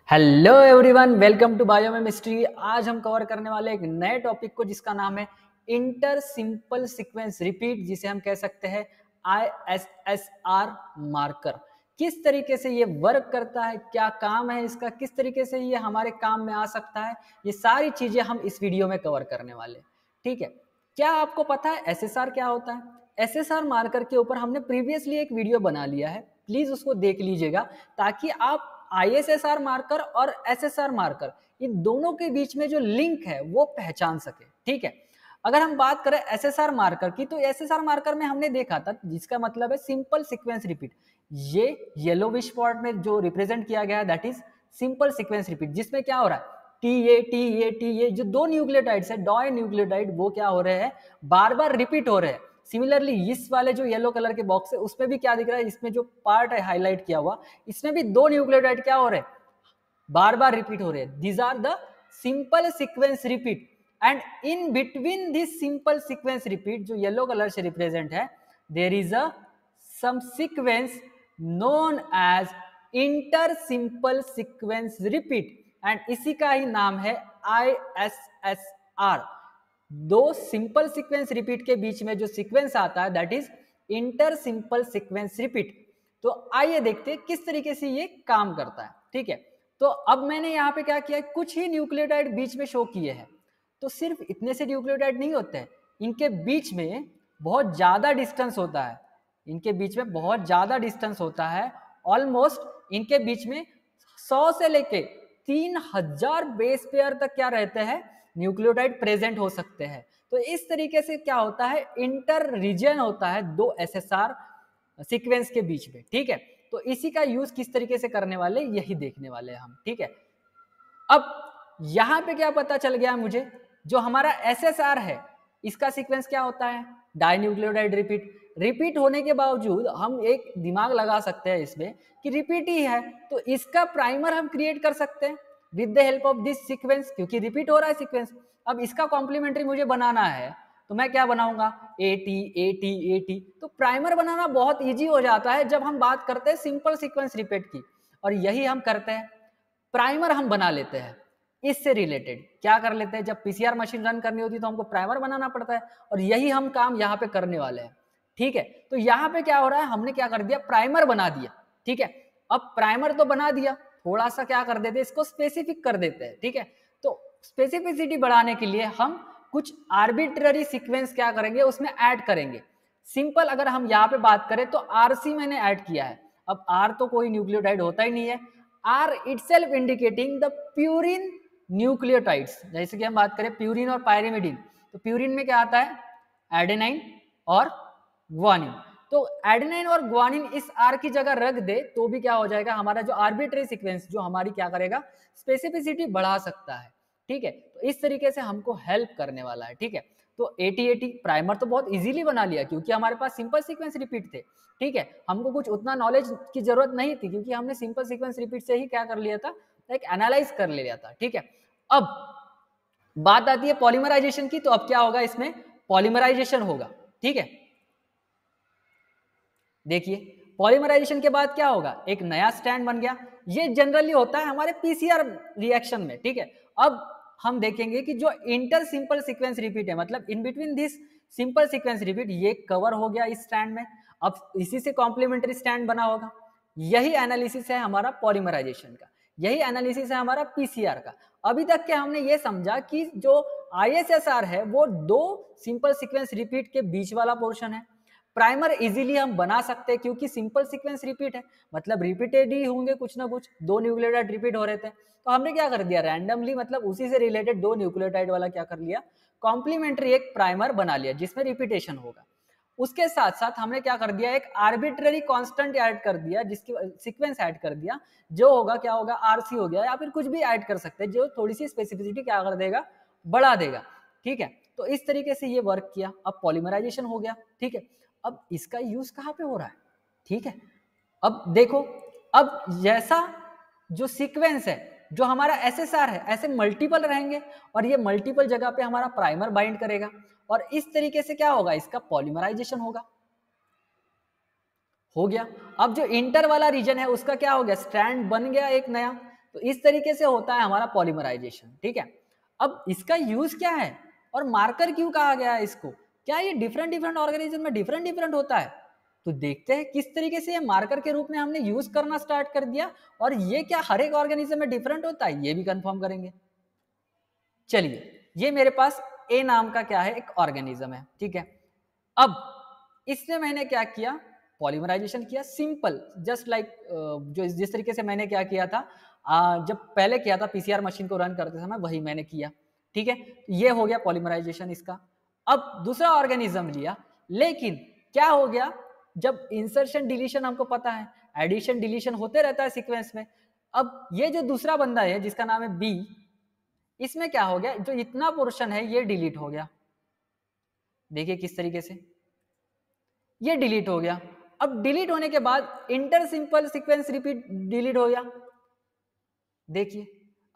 Hello everyone, welcome to biochemistry. आज हम cover करने वाले एक नए टॉपिक को जिसका नाम है इंटर सिंपल सीक्वेंस रिपीट, जिसे हम कह सकते हैं ISSR मार्कर। किस तरीके से ये वर्क करता है, क्या काम है इसका, किस तरीके से ये हमारे काम में आ सकता है, ये सारी चीजें हम इस वीडियो में कवर करने वाले। ठीक है, क्या आपको पता है SSR क्या होता है? SSR मार्कर के ऊपर हमने प्रीवियसली एक वीडियो बना लिया है, प्लीज उसको देख लीजिएगा ताकि आप ISSR मार्कर और SSR मार्कर इन दोनों के बीच में जो लिंक है वो पहचान सके। ठीक है, अगर हम बात करें SSR मार्कर की, तो SSR मार्कर में हमने देखा था जिसका मतलब है सिंपल सीक्वेंस रिपीट। ये येलोविश स्पॉट में जो रिप्रेजेंट किया गया है that is simple sequence repeat, जिसमें क्या हो रहा है टी ए जो दो न्यूक्लियोटाइड्स है, डॉय न्यूक्लियोटाइड, वो क्या हो रहे हैं, बार बार रिपीट हो रहे हैं। सिमिलरली इस वाले जो येलो कलर के बॉक्स है उसमें भी क्या दिख रहा है, इसमें जो पार्ट है हाईलाइट किया हुआ, इसमें भी दो न्यूक्लियोटाइड क्या हो रहे हैं, बार बार रिपीट हो रहे हैं। These are the simple sequence repeat and in between this simple sequence repeat जो येलो कलर से रिप्रेजेंट है, there is a some sequence known as inter simple sequence repeat and इसी का ही नाम है ISSR। दो सिंपल सीक्वेंस रिपीट के बीच में जो सीक्वेंस आता है that is inter simple sequence repeat. तो आइए देखते हैं किस तरीके से ये काम करता है। ठीक है, तो अब मैंने यहाँ पे क्या किया है, कुछ ही न्यूक्लियोटाइड बीच में शो किए हैं। तो सिर्फ इतने से न्यूक्लियोटाइड नहीं होते हैं, इनके बीच में बहुत ज्यादा डिस्टेंस होता है, इनके बीच में बहुत ज्यादा डिस्टेंस होता है। ऑलमोस्ट इनके बीच में 100 से लेके 3000 बेस पेयर तक क्या रहते हैं, न्यूक्लियोटाइड प्रेजेंट हो सकते हैं। तो इस तरीके से क्या होता है, इंटर रीजन होता है दो SSR सीक्वेंस के बीच में। ठीक है, तो इसी का यूज किस तरीके से करने वाले यही देखने वाले हैं हम। ठीक है, अब यहां पे क्या पता चल गया मुझे, जो हमारा SSR है इसका सीक्वेंस क्या होता है, डाइन्यूक्लियोटाइड रिपीट। रिपीट होने के बावजूद हम एक दिमाग लगा सकते हैं इसमें कि रिपीट ही है, तो इसका प्राइमर हम क्रिएट कर सकते हैं with the help of this sequence, क्योंकि रिपीट हो रहा है सीक्वेंस। अब इसका कॉम्प्लीमेंट्री मुझे बनाना है, तो मैं क्या बनाऊंगा, AT तो प्राइमर बनाना बहुत इजी हो जाता है जब हम बात करते हैं सिंपल सीक्वेंस रिपीट की, और यही हम करते हैं। प्राइमर हम बना लेते हैं, इससे रिलेटेड क्या कर लेते हैं, जब PCR मशीन रन करनी होती है तो हमको प्राइमर बनाना पड़ता है, और यही हम काम यहाँ पे करने वाले हैं। ठीक है, तो यहाँ पे क्या हो रहा है, हमने क्या कर दिया, प्राइमर बना दिया। ठीक है, अब प्राइमर तो बना दिया, थोड़ा सा क्या कर देते हैं, इसको स्पेसिफिक कर देते हैं। ठीक है, तो स्पेसिफिसिटी बढ़ाने के लिए हम कुछ आर्बिट्ररी सीक्वेंस क्या करेंगे, उसमें ऐड करेंगे। सिंपल अगर हम यहाँ पे बात करें तो RC मैंने ऐड किया है। अब R तो कोई न्यूक्लियोटाइड होता ही नहीं है, R itself indicating the purine nucleotides. जैसे कि हम बात करें प्यूरिन और पायरिमिडीन, तो प्यूरिन में क्या आता है, एडेनाइन और ग्वानिन। तो एडेनाइन और ग्वानिन इस R की जगह रख दे तो भी क्या हो जाएगा, हमारा जो आर्बिट्ररी सीक्वेंस जो हमारी क्या करेगा, स्पेसिफिसिटी बढ़ा सकता है। ठीक है, तो इस तरीके से हमको हेल्प करने वाला है। ठीक है, तो AT प्राइमर तो बहुत इजीली बना लिया क्योंकि हमारे पास सिंपल सीक्वेंस रिपीट थे। ठीक है, हमको कुछ उतना नॉलेज की जरूरत नहीं थी क्योंकि हमने सिंपल सीक्वेंस रिपीट से ही क्या कर लिया था, एक एनालाइज कर लिया था। ठीक है, अब बात आती है पॉलीमराइजेशन की, तो अब क्या होगा, इसमें पॉलीमराइजेशन होगा। ठीक है, देखिए पॉलीमराइजेशन के बाद क्या होगा, एक नया स्टैंड बन गया। ये जनरली होता है हमारे PCR रिएक्शन में। ठीक है, अब हम देखेंगे कि जो इंटर सिंपल सीक्वेंस रिपीट है, मतलब इन between this simple sequence repeat, ये कवर हो गया इस स्टैंड में। अब इसी से कॉम्प्लीमेंट्री स्टैंड बना होगा। यही एनालिसिस है हमारा पॉलीमराइजेशन का, यही एनालिसिस है हमारा PCR का। अभी तक के हमने ये समझा कि जो ISSR है वो दो सिंपल सीक्वेंस रिपीट के बीच वाला पोर्शन है। प्राइमर इजीली हम बना सकते हैं क्योंकि सिंपल सीक्वेंस रिपीट है, मतलब रिपीटेड ही होंगे कुछ ना कुछ, दो न्यूक्लियोटाइड रिपीट हो रहे थे। तो हमने क्या कर दिया, रैंडमली मतलब उसी से रिलेटेड दो न्यूक्लियोटाइड वाला क्या कर लिया, कॉम्प्लीमेंट्री एक प्राइमर बना लिया जिसमें रिपीटेशन होगा। उसके साथ साथ हमने क्या कर दिया, एक आर्बिट्ररी कांस्टेंट ऐड कर दिया, जिसकी सीक्वेंस ऐड कर दिया, जो होगा क्या होगा, RC हो गया, या फिर कुछ भी ऐड कर सकते हैं जो थोड़ी सी स्पेसिफिसिटी क्या कर देगा, बढ़ा देगा। ठीक है, तो इस तरीके से ये वर्क किया। अब पॉलीमराइजेशन हो गया। ठीक है, अब इसका यूज कहाँ पे हो रहा है, ठीक है, अब देखो, अब जैसा जो सीक्वेंस है, जो हमारा SSR है, ऐसे मल्टीपल रहेंगे और ये मल्टीपल जगह पे हमारा प्राइमर बाइंड करेगा, और इस तरीके से क्या होगा, इसका पॉलीमराइजेशन होगा। हो गया। अब जो इंटर वाला रीजन है उसका क्या हो गया, स्ट्रैंड बन गया एक नया, तो इस तरीके से होता है हमारा पॉलीमराइजेशन, ठीक है। अब इसका यूज क्या है और मार्कर क्यों कहा गया है इसको, क्या ये डिफरेंट डिफरेंट ऑर्गेनिज्म में डिफरेंट डिफरेंट होता है, तो देखते हैं किस तरीके से ये मार्कर के रूप में हमने यूज करना स्टार्ट कर दिया, और ये क्या हर एक ऑर्गेनिज्म में डिफरेंट होता है ये भी कंफर्म करेंगे। चलिए, ये मेरे पास ए नाम का क्या है, एक ऑर्गेनिज्म है, ठीक है। अब इसमें मैंने क्या किया, पॉलीमराइजेशन किया, सिंपल, जस्ट लाइक जो जिस तरीके से मैंने क्या किया था, जब पहले किया था पीसीआर मशीन को रन करते समय, वही मैंने किया, ठीक है। ये हो गया पॉलीमराइजेशन इसका। अब दूसरा ऑर्गेनिज्म लिया, लेकिन क्या हो गया, जब इंसर्शन डिलीशन हमको पता है, एडिशन डिलीशन होते रहता है सीक्वेंस में। अब ये जो दूसरा बंदा है जिसका नाम है बी, इसमें क्या हो गया, जो इतना पोर्शन है ये डिलीट हो गया, देखिए किस तरीके से ये डिलीट हो गया। अब डिलीट होने के बाद inter simple sequence repeat delete हो गया, देखिए।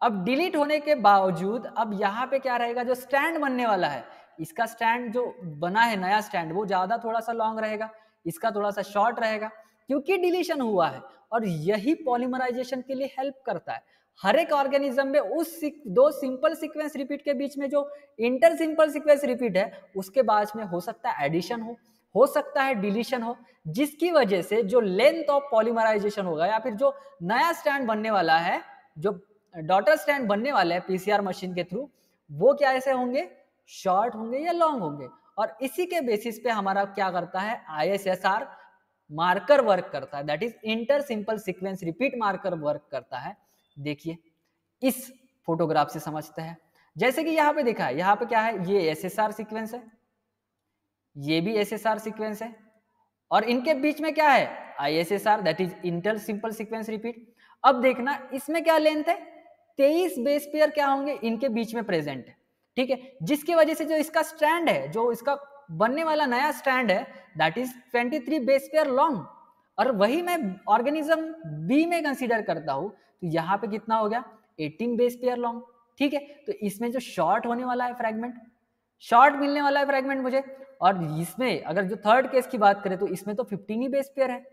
अब डिलीट होने के बावजूद अब यहाँ पे क्या रहेगा, जो स्टैंड बनने वाला है, इसका स्टैंड जो बना है नया स्टैंड, वो ज्यादा थोड़ा सा लॉन्ग रहेगा, इसका थोड़ा सा शॉर्ट रहेगा, क्योंकि डिलीशन हुआ है। और यही पॉलीमराइजेशन के लिए हेल्प करता है। हर एक ऑर्गेनिज्म में उस दो सिंपल सीक्वेंस रिपीट के बीच में जो इंटर सिंपल सीक्वेंस रिपीट है, उसके बाद में हो सकता है एडिशन हो सकता है डिलीशन हो, जिसकी वजह से जो लेंथ ऑफ पॉलीमराइजेशन होगा, या फिर जो नया स्टैंड बनने वाला है, जो डॉटर स्टैंड बनने वाले हैं पीसीआर मशीन के थ्रू, वो क्या ऐसे होंगे, शॉर्ट होंगे या लॉन्ग होंगे। और इसी के बेसिस पे हमारा क्या करता है, आईएसएसआर मार्कर वर्क करता है, that is inter simple sequence repeat marker work करता है। देखिए इस फोटोग्राफ से समझते हैं, जैसे कि यहाँ पे देखा है, यहाँ पे क्या है, ये एसएसआर सीक्वेंस है, ये भी एसएसआर सीक्वेंस है, और इनके बीच में क्या है, ISSR, that is inter simple sequence repeat. अब देखना इसमें क्या लेंथ है, 23 बेस पेयर क्या होंगे इनके बीच में प्रेजेंट है, ठीक है, जिसकी वजह से जो इसका स्टैंड है, जो इसका बनने वाला नया स्टैंड है, that is 23 base pair long. और वही मैं ऑर्गेनिज्म बी में कंसीडर करता हूं, तो यहाँ पे कितना हो गया, 18 बेस पेयर लॉन्ग, ठीक है। तो इसमें जो शॉर्ट होने वाला है फ्रैगमेंट, शॉर्ट मिलने वाला है फ्रैगमेंट मुझे, और इसमें अगर जो थर्ड केस की बात करें तो इसमें तो 15 ही बेस पेयर है,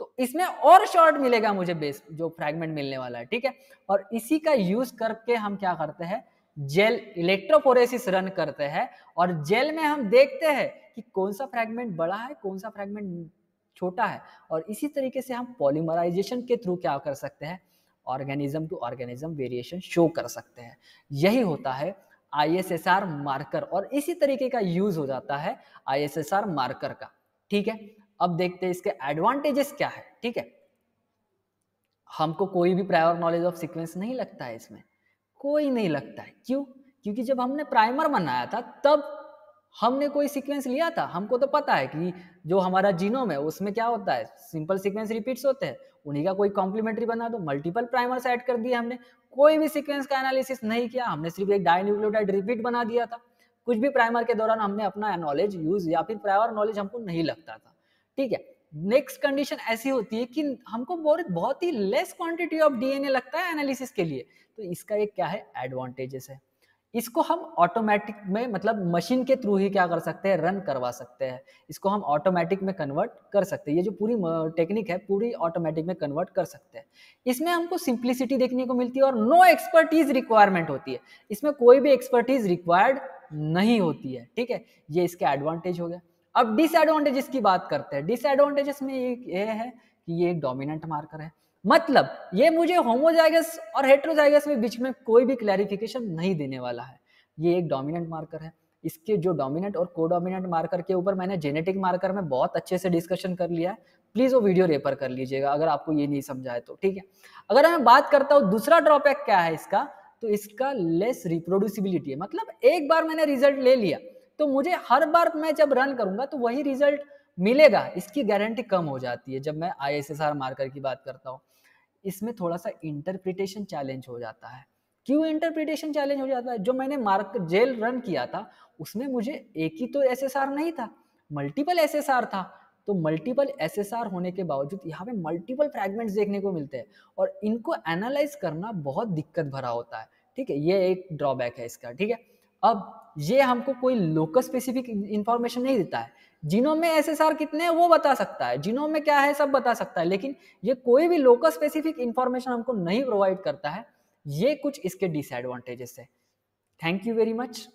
तो इसमें और शॉर्ट मिलेगा मुझे बेस जो फ्रैगमेंट मिलने वाला है, ठीक है। और इसी का यूज करके हम क्या करते हैं, जेल इलेक्ट्रोफोरेसिस रन करते हैं, और जेल में हम देखते हैं कि कौन सा फ्रैगमेंट बड़ा है, कौन सा फ्रैगमेंट छोटा है, और इसी तरीके से हम पॉलीमराइजेशन के थ्रू क्या कर सकते हैं, organism to organism variation show कर सकते हैं। यही होता है आईएसएसआर मार्कर, और इसी तरीके का यूज हो जाता है आईएसएसआर मार्कर का, ठीक है। अब देखते हैं इसके एडवांटेजेस क्या है, ठीक है। हमको कोई भी प्रायर नॉलेज ऑफ सीक्वेंस नहीं लगता है इसमें, कोई नहीं लगता है, क्यों, क्योंकि जब हमने प्राइमर बनाया था तब हमने कोई सीक्वेंस लिया था, हमको तो पता है कि जो हमारा जीनोम है उसमें क्या होता है, सिंपल सीक्वेंस रिपीट्स होते हैं, उन्हीं का कोई कॉम्प्लीमेंट्री बना दो, मल्टीपल प्राइमर्स ऐड कर दिए हमने, कोई भी सीक्वेंस का एनालिसिस नहीं किया, हमने सिर्फ एक डाइन्यूक्लियोटाइड रिपीट बना दिया था। कुछ भी प्राइमर के दौरान हमने अपना नॉलेज यूज या फिर प्रायर नॉलेज हमको नहीं लगता था, ठीक है। नेक्स्ट कंडीशन ऐसी होती है कि हमको बहुत ही लेस क्वांटिटी ऑफ डीएनए लगता है एनालिसिस के लिए, तो इसका एक क्या है, एडवांटेजेस है। इसको हम ऑटोमेटिक में, मतलब मशीन के थ्रू ही क्या कर सकते हैं, रन करवा सकते हैं, इसको हम ऑटोमेटिक में कन्वर्ट कर सकते हैं, ये जो पूरी टेक्निक है पूरी ऑटोमेटिक में कन्वर्ट कर सकते हैं। इसमें हमको सिंप्लिसिटी देखने को मिलती है, और नो एक्सपर्टीज रिक्वायरमेंट होती है, इसमें कोई भी एक्सपर्टीज रिक्वायर्ड नहीं होती है, ठीक है। ये इसके एडवांटेज हो गया। अब डिसएडवांटेजेस की बात करते हैं। डिसएडवांटेजेस में ये है कि ये एक डोमिनेंट मार्कर है, मतलब ये मुझे होमोजाइगस और हेटेरोजाइगस में बीच में कोई भी क्लैरिफिकेशन नहीं देने वाला है, ये एक डोमिनेंट मार्कर है। इसके जो डोमिनेंट और कोडोमिनेंट मार्कर के ऊपर मैंने जेनेटिक मार्कर में बहुत अच्छे से डिस्कशन कर लिया है, प्लीज वो वीडियो रेफर कर लीजिएगा अगर आपको ये नहीं समझा है तो, ठीक है। अगर मैं बात करता हूँ दूसरा ड्रॉबैक क्या है इसका, तो इसका लेस रिप्रोड्यूसिबिलिटी है, मतलब एक बार मैंने रिजल्ट ले लिया तो मुझे हर बार मैं जब रन करूंगा तो वही रिजल्ट मिलेगा, इसकी गारंटी कम हो जाती है जब मैं आईएसएसआर मार्कर की बात करता हूँ। इसमें थोड़ा सा इंटरप्रिटेशन चैलेंज हो जाता है। क्यों इंटरप्रिटेशन चैलेंज हो जाता है, जो मैंने मार्क जेल रन किया था उसमें मुझे एक ही तो एसएसआर नहीं था, मल्टीपल एसएसआर था, तो मल्टीपल एसएसआर होने के बावजूद यहाँ पे मल्टीपल फ्रैगमेंट्स देखने को मिलते हैं, और इनको एनालाइज करना बहुत दिक्कत भरा होता है, ठीक है। ये एक ड्रॉबैक है इसका, ठीक है। अब ये हमको कोई लोकस स्पेसिफिक इंफॉर्मेशन नहीं देता है, जीनोम में एसएसआर कितने हैं वो बता सकता है, जीनोम में क्या है सब बता सकता है, लेकिन ये कोई भी लोकल स्पेसिफिक इंफॉर्मेशन हमको नहीं प्रोवाइड करता है। ये कुछ इसके डिसएडवांटेजेस है। Thank you very much.